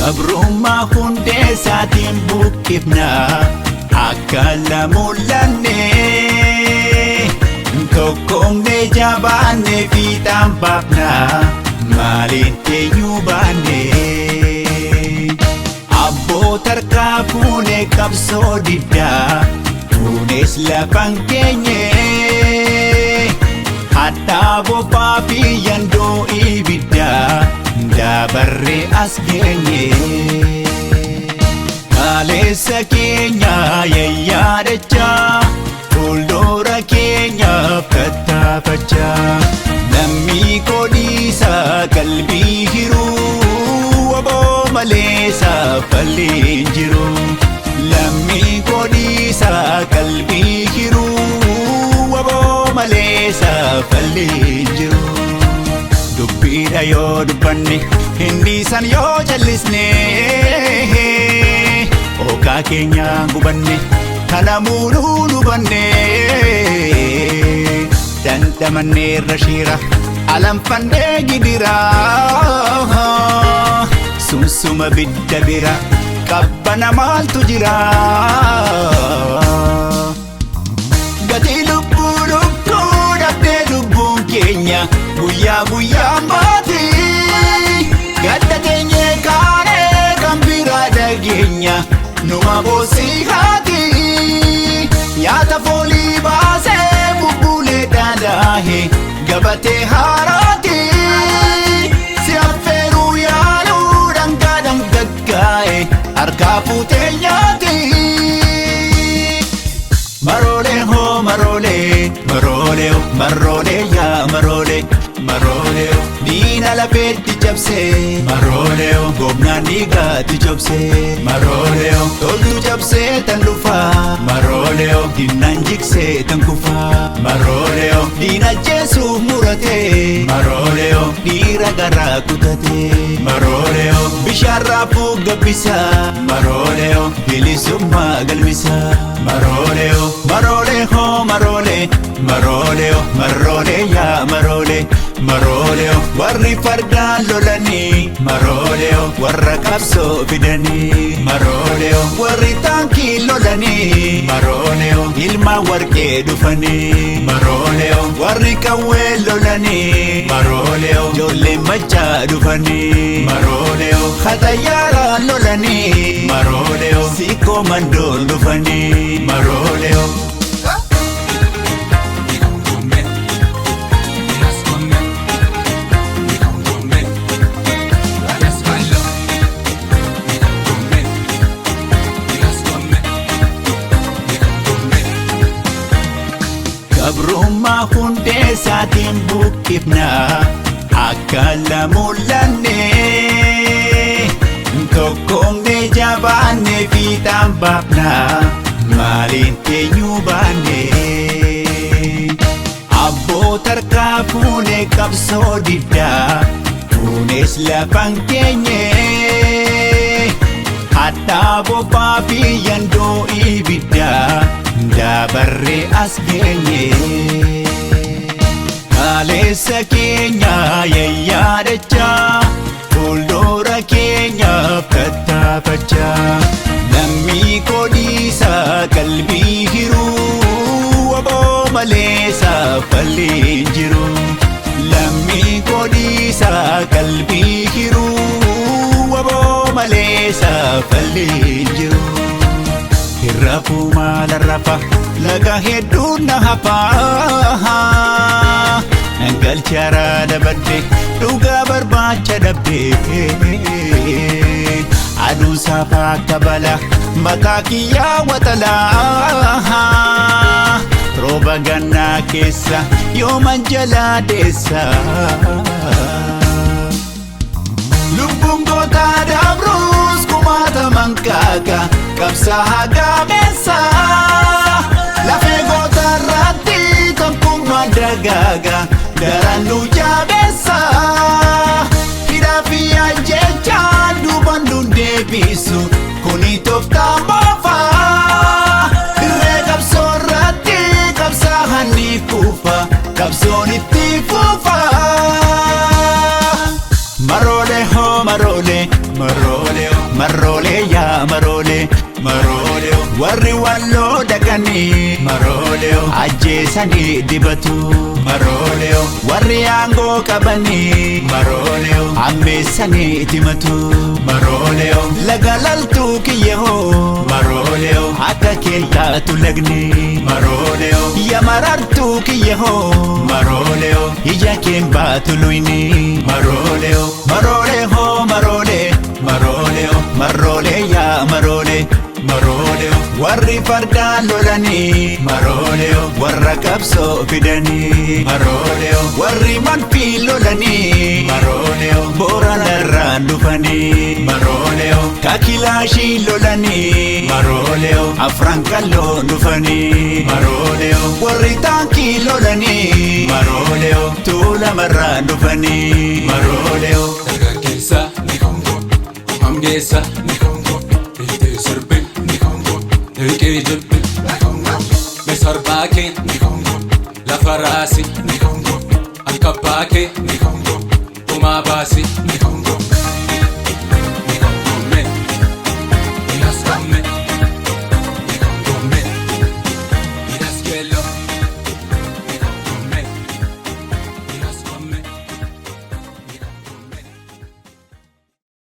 Gabrummaa hundeessaatiin buqqifna akka lamulanne tokkomne jabaanne fiixaan baafna maaliin teenyuu baanne abboota harkaa fuune qabsoo diddaa fuunes lafan keenye hadhaa bobbaa fi yandoo ibiddaa dabarre as geenye kaleessa keenya yayyaadachaa fuuldura keenyaaf tattaafachaa lammii kodhiisaa qalbii hiruu waboo malee saafallee hin jiru lammii kodhiisaa qalbii hiruu waboo malee saafallee hin jiru dubbiidha yoo dubbanne hindiisan yoo jallisne okaa keenyaan gubanne kalamuunuu dubanne dandamanneerra shiira alanfannee gidira sumsuma bidda bira qabbana maaltu jira gatii lubbuu dhabdee lubbuun keenya guyyaa guyyaa maatii gadda teenyee kaanee kan biraa dhageenya numa boosii haati nyaata foolii baasee bubbulee daandaahe gabatee haaraati si affeeruu yaaluu dhangaa dhangaggaa'e harkaa fuutee nyaati maroolee hoo maroolee maroolee maroolee yaa maroolee maroolee diina lafeetti cabsee maroolee gomnaan dhiigaatti cabsee maroolee toltu cabsee tan dhufaa maroolee diinaan jiksee tan kufaa maroolee diina jeesuuf muratee maroolee dhiira garaa kutatee maroolee bishaan raafuu gabbisaa maroolee bilisummaa galmisaa maroolee maroolee hoo maroolee maroolee maroolee yaa maroolee maroolee warri fardaan lolanii maroolee warra qabsoo fidanii maroolee warri taankii lolanii maroolee ilmaan warqee dhufanii maroolee warri qawwee lolanii maroolee ijoollee machaa dhufanii maroolee hatayaaraan lolanii maroolee siikoo mandoon dhufanii maroolee gabrummaa hundeessaatiin buqqifna akka lamulanne tokkomne jabaanne fiixaan baafna maaliin teenyuu baanne abboota harkaa fuune qabsoo diddaa fuunes lafan keenye hadhaa bobbaa fi yandoo ibiddaa dabarre as geenye kaleessa keenya yayyaadachaa fuuldura keenyaaf tattaafachaa lammii kodhiisaa qalbii hiruu waboo malee saafallee hin jiru lammii kodhiisaa qalbii hiruu waboo malee saafallee hin jiru hirrafuu maala rafa laga hedduun na hafaa galcharaa dabadde dhugaa barbaacha dhabdee aduun saafaa akka bala mataa kiyyaa waxalaa rooba gannaa keessa yooman jalaa deessa lubbuun gootaa dabruus kumaata mankaaga qabsaa gaameessa lafee gootaa irratti tokkummaa dagaaga garaan nu jaabeessa hidhaa fi ajjechaan duuban nu deebisu kuni tooftaa moofaa dirree qabsoo irratti qabsaa ni kufa qabsoon itti fufa maroolee hoo maroolee maroolee maroolee yaa maroolee maroolee warri walloo dhaqanii maroolee ajjeesanii dibatu maroolee warri aangoo qabanii maroolee ammeessanii timatu maroolee laga laltuu kiyyahoo maroolee akka keentaatu lagni maroolee yaa marartuu kiyyahoo maroolee ija keen baatu luyni maroolee maroolee hoo maroolee maroolee maroolee yaa maroolee maroolee warri fardaan lolanii maroolee warra qabsoo fidanii maroolee warri manfii lolanii maroolee booranarraan dhufanii maroolee kakilaashii lolanii maroolee afran kalloo dhufanii maroolee warri taankii lolanii maroolee tuulamarraan dhufanii maroolee dargaggeessa ni kongo hamgeessa ni kongo ite sirbi ni kongo hiqee jibbi ni kongo mesarbaakee ni kongo lafa raasi ni kongo alkabbaakee ni kongo dhumaa baasi ni kongo